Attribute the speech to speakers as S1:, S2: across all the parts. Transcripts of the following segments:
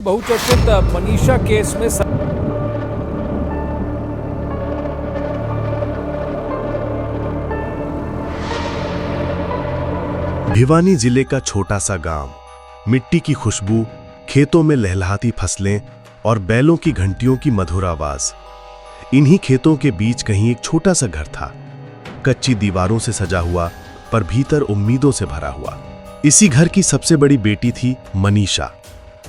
S1: बहुचर्चित मनीषा केस में
S2: भिवानी जिले का छोटा सा गांव, मिट्टी की खुशबू, खेतों में लहलहाती फसलें और बैलों की घंटियों की मधुर आवाज। इन्हीं खेतों के बीच कहीं एक छोटा सा घर था, कच्ची दीवारों से सजा हुआ पर भीतर उम्मीदों से भरा हुआ। इसी घर की सबसे बड़ी बेटी थी मनीषा।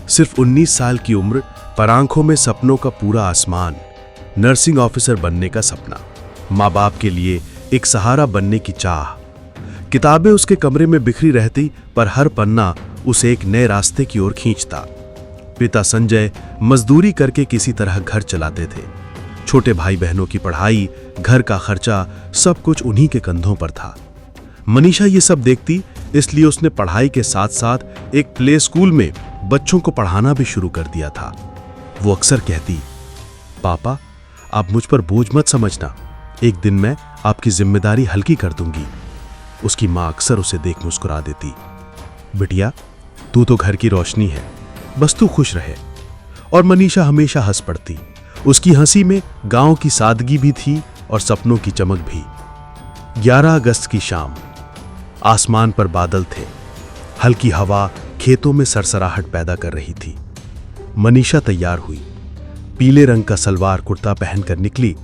S2: सिर्फ 19 साल की उम्र, पर आंखों में सपनों का पूरा आसमान। नर्सिंग ऑफिसर बनने का सपना, माँ बाप के लिए एक सहारा बनने की चाह। किताबें उसके कमरे में बिखरी रहती, पर हर पन्ना उसे एक नए रास्ते की ओर खींचता। पिता संजय मजदूरी करके किसी तरह घर चलाते थे। छोटे भाई बहनों की पढ़ाई, घर का खर्चा, सब कुछ उन्हीं के कंधों पर था। मनीषा ये सब देखती, इसलिए उसने पढ़ाई के साथ साथ एक प्ले स्कूल में बच्चों को पढ़ाना भी शुरू कर दिया था। वो अक्सर कहती, पापा आप मुझ पर बोझ मत समझना, एक दिन मैं आपकी जिम्मेदारी हल्की कर दूंगी। उसकी मां अक्सर उसे देख मुस्कुरा देती, बिटिया तू तो घर की रोशनी है, बस तू खुश रहे। और मनीषा हमेशा हंस पड़ती। उसकी हंसी में गांव की सादगी भी थी और सपनों की चमक भी। 11 अगस्त की शाम, आसमान पर बादल थे, हल्की हवा खेतों में सरसराहट पैदा कर रही थी। मनीषा तैयार हुई, पीले रंग का सलवार कुर्ता पहनकर निकली,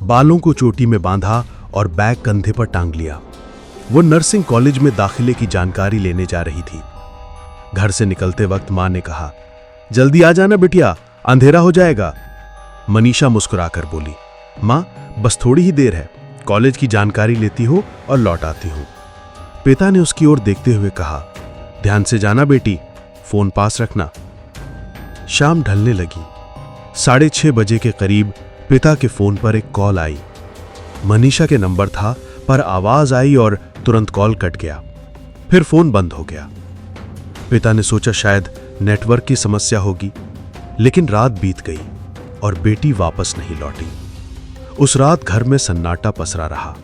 S2: बालों को चोटी में बांधा और बैग कंधे पर टांग लिया। वो नर्सिंग कॉलेज में दाखिले की जानकारी लेने जा रही थी। घर से निकलते वक्त मां ने कहा, जल्दी आ जाना बिटिया, अंधेरा हो जाएगा। मनीषा मुस्कुराकर बोली, मां बस थोड़ी ही देर है, कॉलेज की जानकारी लेती हूं और लौट आती हूं। पिता ने उसकी ओर देखते हुए कहा, ध्यान से जाना बेटी, फोन पास रखना। शाम ढलने लगी। 6:30 बजे के करीब पिता के फोन पर एक कॉल आई। मनीषा के नंबर था, पर आवाज आई और तुरंत कॉल कट गया। फिर फोन बंद हो गया। पिता ने सोचा शायद नेटवर्क की समस्या होगी, लेकिन रात बीत गई और बेटी वापस नहीं लौटी। उस रात घर में सन्नाटा पसरा रहा।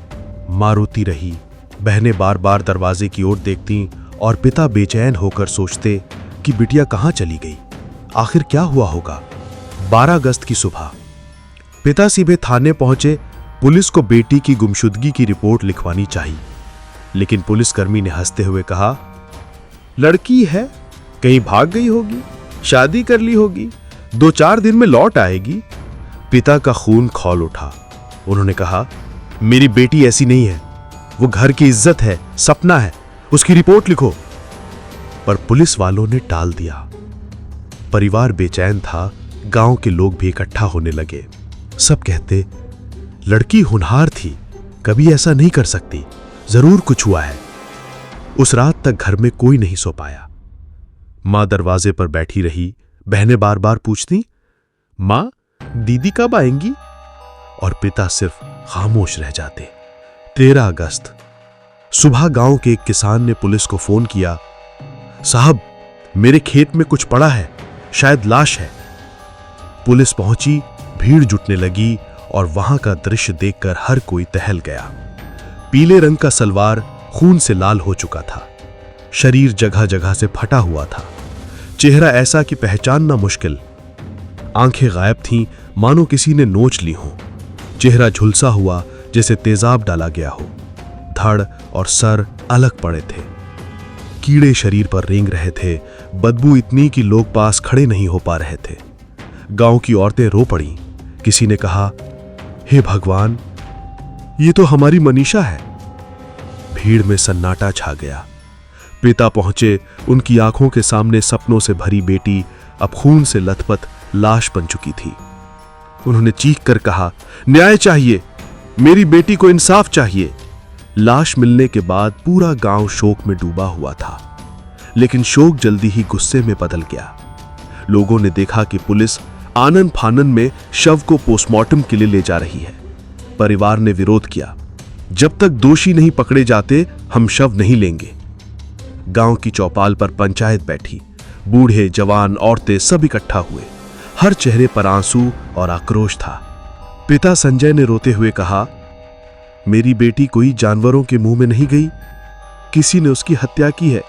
S2: मां रोती रही, बहनें बार बार दरवाजे की ओर देखती और पिता बेचैन होकर सोचते कि बिटिया कहां चली गई, आखिर क्या हुआ होगा। 12 अगस्त की सुबह पिता सीधे थाने पहुंचे। पुलिस को बेटी की गुमशुदगी की रिपोर्ट लिखवानी चाहिए, लेकिन पुलिसकर्मी ने हंसते हुए कहा, लड़की है, कहीं भाग गई होगी, शादी कर ली होगी, 2-4 दिन में लौट आएगी। पिता का खून खौल उठा। उन्होंने कहा, मेरी बेटी ऐसी नहीं है, वो घर की इज्जत है, सपना है, उसकी रिपोर्ट लिखो। पर पुलिस वालों ने टाल दिया। परिवार बेचैन था, गांव के लोग भी इकट्ठा होने लगे। सब कहते, लड़की होनहार थी, कभी ऐसा नहीं कर सकती, जरूर कुछ हुआ है। उस रात तक घर में कोई नहीं सो पाया। मां दरवाजे पर बैठी रही। बहनें बार बार पूछती, मां दीदी कब आएंगी? और पिता सिर्फ खामोश रह जाते। 13 अगस्त सुबह गांव के एक किसान ने पुलिस को फोन किया, साहब मेरे खेत में कुछ पड़ा है, शायद लाश है। पुलिस पहुंची, भीड़ जुटने लगी और वहां का दृश्य देखकर हर कोई टहल गया। पीले रंग का सलवार खून से लाल हो चुका था, शरीर जगह जगह से फटा हुआ था, चेहरा ऐसा कि पहचानना मुश्किल। आंखें गायब थीं, मानो किसी ने नोच ली हो। चेहरा झुलसा हुआ जैसे तेजाब डाला गया हो। धड़ और सर अलग पड़े थे। कीड़े शरीर पर रेंग रहे थे। बदबू इतनी कि लोग पास खड़े नहीं हो पा रहे थे। गांव की औरतें रो पड़ी। किसी ने कहा, हे भगवान, ये तो हमारी मनीषा है। भीड़ में सन्नाटा छा गया। पिता पहुंचे। उनकी आंखों के सामने सपनों से भरी बेटी अब खून से लथपथ लाश बन चुकी थी। उन्होंने चीख कर कहा, न्याय चाहिए, मेरी बेटी को इंसाफ चाहिए। लाश मिलने के बाद पूरा गांव शोक में डूबा हुआ था, लेकिन शोक जल्दी ही गुस्से में बदल गया। लोगों ने देखा कि पुलिस आनन फानन में शव को पोस्टमार्टम के लिए ले जा रही है। परिवार ने विरोध किया, जब तक दोषी नहीं पकड़े जाते हम शव नहीं लेंगे। गांव की चौपाल पर पंचायत बैठी। बूढ़े जवान औरतें सब इकट्ठा हुए। हर चेहरे पर आंसू और आक्रोश था। पिता संजय ने रोते हुए कहा, मेरी बेटी कोई जानवरों के मुंह में नहीं गई, किसी ने उसकी हत्या की है।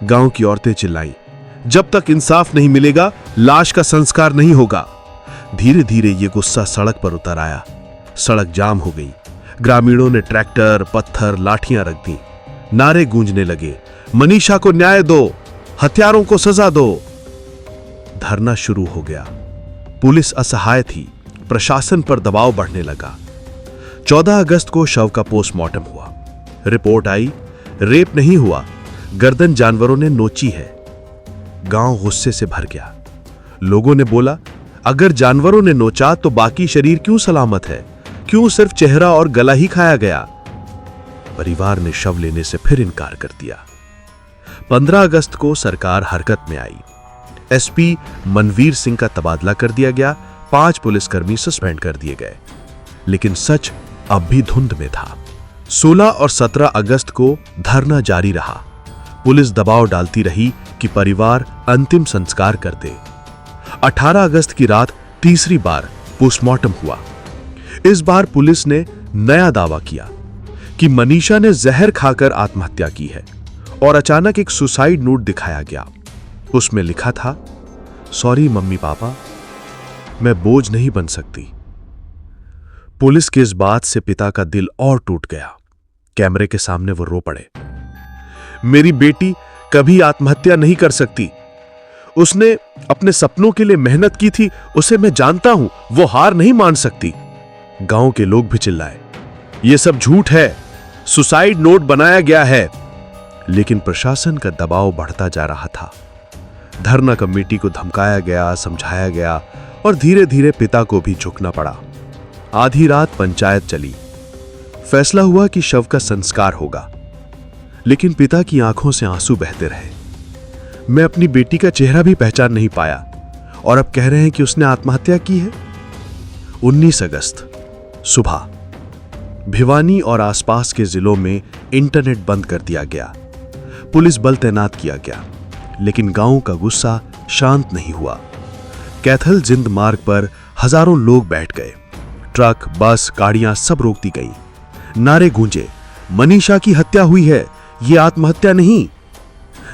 S2: गांव की औरतें चिल्लाईं, जब तक इंसाफ नहीं मिलेगा लाश का संस्कार नहीं होगा। धीरे धीरे ये गुस्सा सड़क पर उतर आया। सड़क जाम हो गई। ग्रामीणों ने ट्रैक्टर, पत्थर, लाठियां रख दी। नारे गूंजने लगे, मनीषा को न्याय दो, हत्यारों को सजा दो। धरना शुरू हो गया। पुलिस असहाय थी, प्रशासन पर दबाव बढ़ने लगा। 14 अगस्त को शव का पोस्टमार्टम हुआ। रिपोर्ट आई, रेप नहीं हुआ, गर्दन जानवरों ने नोची है। गांव गुस्से से भर गया। लोगों ने बोला, अगर जानवरों ने नोचा तो बाकी शरीर क्यों सलामत है? क्यों सिर्फ चेहरा और गला ही खाया गया? परिवार ने शव लेने से फिर इनकार कर दिया। 15 अगस्त को सरकार हरकत में आई। एसपी मनवीर सिंह का तबादला कर दिया गया। 5 पुलिसकर्मी सस्पेंड कर दिए गए। लेकिन सच अब भी धुंध में था। 16 और 17 अगस्त को धरना जारी रहा। पुलिस दबाव डालती रही कि परिवार अंतिम संस्कार कर दे। 18 अगस्त की रात तीसरी बार पोस्टमार्टम हुआ। इस बार पुलिस ने नया दावा किया कि मनीषा ने जहर खाकर आत्महत्या की है और अचानक एक सुसाइड नोट दिखाया गया। उसमें लिखा था, सॉरी मम्मी पापा, मैं बोझ नहीं बन सकती। पुलिस की इस बात से पिता का दिल और टूट गया। कैमरे के सामने वो रो पड़े। मेरी बेटी कभी आत्महत्या नहीं कर सकती। उसने अपने सपनों के लिए मेहनत की थी, उसे मैं जानता हूं, वो हार नहीं मान सकती। गांव के लोग भी चिल्लाए, ये सब झूठ है, सुसाइड नोट बनाया गया है। लेकिन प्रशासन का दबाव बढ़ता जा रहा था। धरना कमेटी को धमकाया गया, समझाया गया और धीरे धीरे पिता को भी झुकना पड़ा। आधी रात पंचायत चली। फैसला हुआ कि शव का संस्कार होगा। लेकिन पिता की आंखों से आंसू बहते रहे। मैं अपनी बेटी का चेहरा भी पहचान नहीं पाया और अब कह रहे हैं कि उसने आत्महत्या की है। 19 अगस्त सुबह भिवानी और आसपास के जिलों में इंटरनेट बंद कर दिया गया। पुलिस बल तैनात किया गया। लेकिन गांव का गुस्सा शांत नहीं हुआ। कैथल जिंद मार्ग पर हजारों लोग बैठ गए। ट्रक, बस, गाड़ियां सब रोक दी गई। नारे गूंजे, मनीषा की हत्या हुई है, ये आत्महत्या नहीं।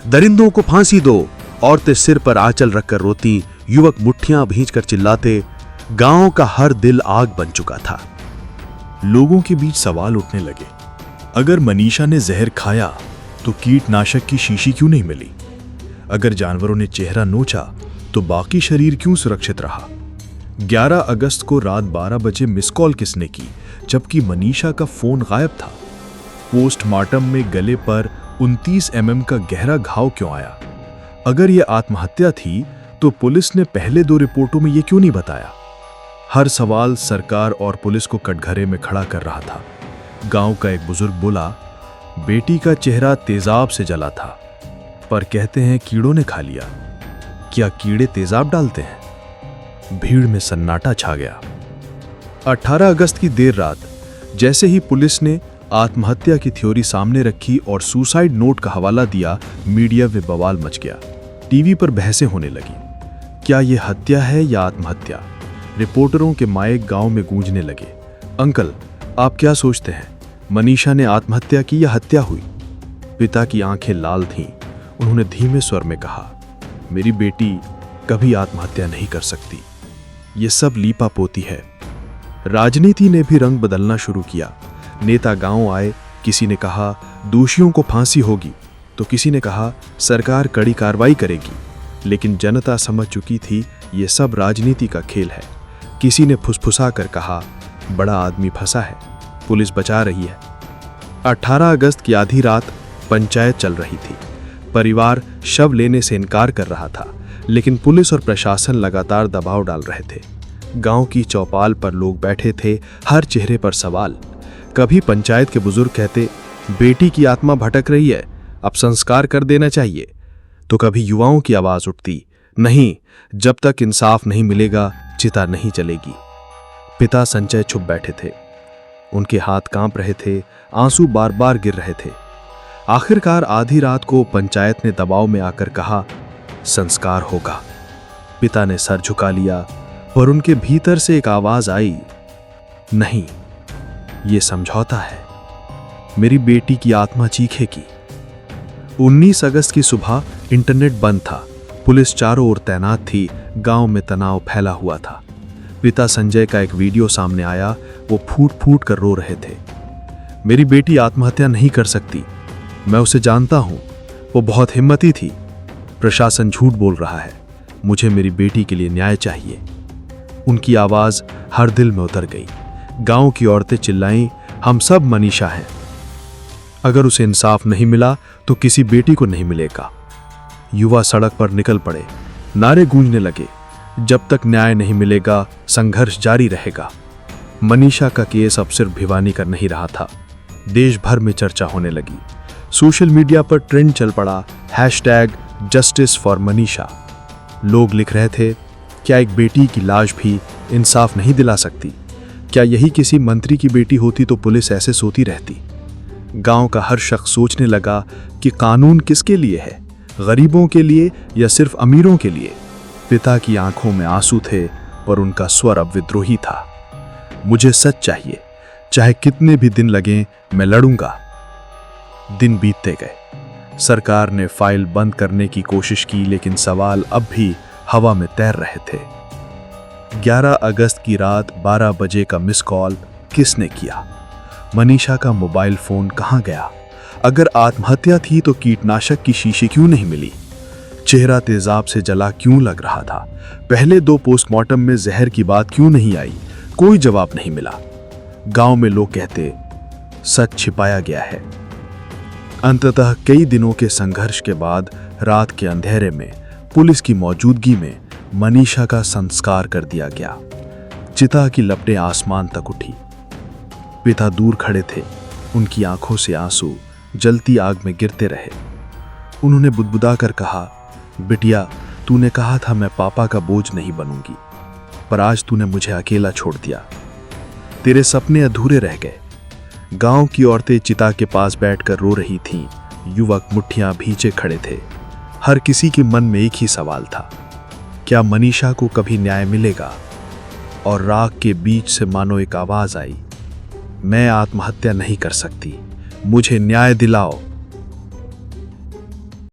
S2: दरिंदों को फांसी दो। औरतें सिर पर आंचल रखकर रोती, युवक मुट्ठियां भींचकर चिल्लाते। गांव का हर दिल आग बन चुका था।
S3: लोगों के बीच सवाल उठने लगे, अगर मनीषा ने जहर खाया तो कीटनाशक की शीशी क्यों नहीं मिली? अगर जानवरों ने चेहरा नोचा तो बाकी शरीर क्यों सुरक्षित रहा? 11 अगस्त को रात 12 बजे मिस कॉल किसने की, जबकि मनीषा का फोन गायब था? पोस्टमार्टम में गले पर 29 mm का गहरा घाव क्यों आया? अगर यह आत्महत्या थी तो पुलिस ने पहले 2 रिपोर्टों में यह क्यों नहीं बताया? हर सवाल सरकार और पुलिस को कटघरे में खड़ा कर रहा था। गांव का एक बुजुर्ग बोला, बेटी का चेहरा तेजाब से जला था, पर कहते हैं कीड़ों ने खा लिया। क्या कीड़े तेजाब डालते हैं? भीड़ में सन्नाटा छा गया। 18 अगस्त की देर रात जैसे ही पुलिस ने आत्महत्या की थ्योरी सामने रखी और सुसाइड नोट का हवाला दिया, मीडिया में बवाल मच गया। टीवी पर बहसें होने लगी। क्या यह हत्या है या आत्महत्या? रिपोर्टरों के माइक गांव में गूंजने लगे। अंकल, आप क्या सोचते हैं, मनीषा ने आत्महत्या की या हत्या हुई? पिता की आंखें लाल थीं। उन्होंने धीमे स्वर में कहा, मेरी बेटी कभी आत्महत्या नहीं कर सकती। ये सब लीपापोती है। राजनीति ने भी रंग बदलना शुरू किया। नेता गांव आए। किसी ने कहा दोषियों को फांसी होगी, तो किसी ने कहा सरकार कड़ी कार्रवाई करेगी। लेकिन जनता समझ चुकी थी ये सब राजनीति का खेल है। किसी ने फुसफुसा कर कहा, बड़ा आदमी फंसा है, पुलिस बचा रही है। 18 अगस्त की आधी रात पंचायत चल रही थी। परिवार शव लेने से इनकार कर रहा था, लेकिन पुलिस और प्रशासन लगातार दबाव डाल रहे थे। गांव की चौपाल पर लोग बैठे थे, हर चेहरे पर सवाल। कभी पंचायत के बुजुर्ग कहते, बेटी की आत्मा भटक रही है, अब संस्कार कर देना चाहिए। तो कभी युवाओं की आवाज उठती, नहीं, जब तक इंसाफ नहीं मिलेगा चिता नहीं चलेगी। पिता संजय चुप बैठे थे। उनके हाथ कांप रहे थे, आंसू बार बार गिर रहे थे। आखिरकार आधी रात को पंचायत ने दबाव में आकर कहा, संस्कार होगा। पिता ने सर झुका लिया, पर उनके भीतर से एक आवाज आई, नहीं, ये समझौता है, मेरी बेटी की आत्मा चीखेगी। 19 अगस्त की सुबह इंटरनेट बंद था। पुलिस चारों ओर तैनात थी। गांव में तनाव फैला हुआ था। पिता संजय का एक वीडियो सामने आया। वो फूट फूट कर रो रहे थे। मेरी बेटी आत्महत्या नहीं कर सकती। मैं उसे जानता हूं। वो बहुत हिम्मती थी। प्रशासन झूठ बोल रहा है। मुझे मेरी बेटी के लिए न्याय चाहिए। उनकी आवाज हर दिल में उतर गई। गांव की औरतें चिल्लाईं, हम सब मनीषा हैं। अगर उसे इंसाफ नहीं मिला तो किसी बेटी को नहीं मिलेगा। युवा सड़क पर निकल पड़े। नारे गूंजने लगे, जब तक न्याय नहीं मिलेगा संघर्ष जारी रहेगा। मनीषा का केस अब सिर्फ भिवानी का नहीं रहा था। देश भर में चर्चा होने लगी। सोशल मीडिया पर ट्रेंड चल पड़ा, #जस्टिस फॉर मनीषा। लोग लिख रहे थे, क्या एक बेटी की लाश भी इंसाफ नहीं दिला सकती? क्या यही किसी मंत्री की बेटी होती तो पुलिस ऐसे सोती रहती? गांव का हर शख्स सोचने लगा कि कानून किसके लिए है, गरीबों के लिए या सिर्फ अमीरों के लिए? पिता की आंखों में आंसू थे पर उनका स्वर अब विद्रोही था। मुझे सच चाहिए, चाहे कितने भी दिन लगें, मैं लड़ूंगा। दिन बीतते गए। सरकार ने फाइल बंद करने की कोशिश की, लेकिन सवाल अब भी हवा में तैर रहे थे। 11 अगस्त की रात 12 बजे का मिस कॉल किसने किया? मनीषा का मोबाइल फोन कहां गया? अगर आत्महत्या थी तो कीटनाशक की शीशी क्यों नहीं मिली? चेहरा तेजाब से जला क्यों लग रहा था? पहले 2 पोस्टमार्टम में जहर की बात क्यों नहीं आई? कोई जवाब नहीं मिला। गांव में लोग कहते, सच छिपाया गया है। अंततः कई दिनों के संघर्ष के बाद रात के अंधेरे में पुलिस की मौजूदगी में मनीषा का संस्कार कर दिया गया। चिता की लपटें आसमान तक उठी। पिता दूर खड़े थे। उनकी आंखों से आंसू जलती आग में गिरते रहे। उन्होंने बुदबुदा कर कहा, बिटिया, तूने कहा था मैं पापा का बोझ नहीं बनूंगी, पर आज तूने मुझे अकेला छोड़ दिया। तेरे सपने अधूरे रह गए। गांव की औरतें चिता के पास बैठकर रो रही थीं। युवक मुट्ठियां भींचे खड़े थे। हर किसी के मन में एक ही सवाल था, क्या मनीषा को कभी न्याय मिलेगा? और राख के बीच से मानो एक आवाज आई, मैं आत्महत्या नहीं कर सकती, मुझे न्याय दिलाओ।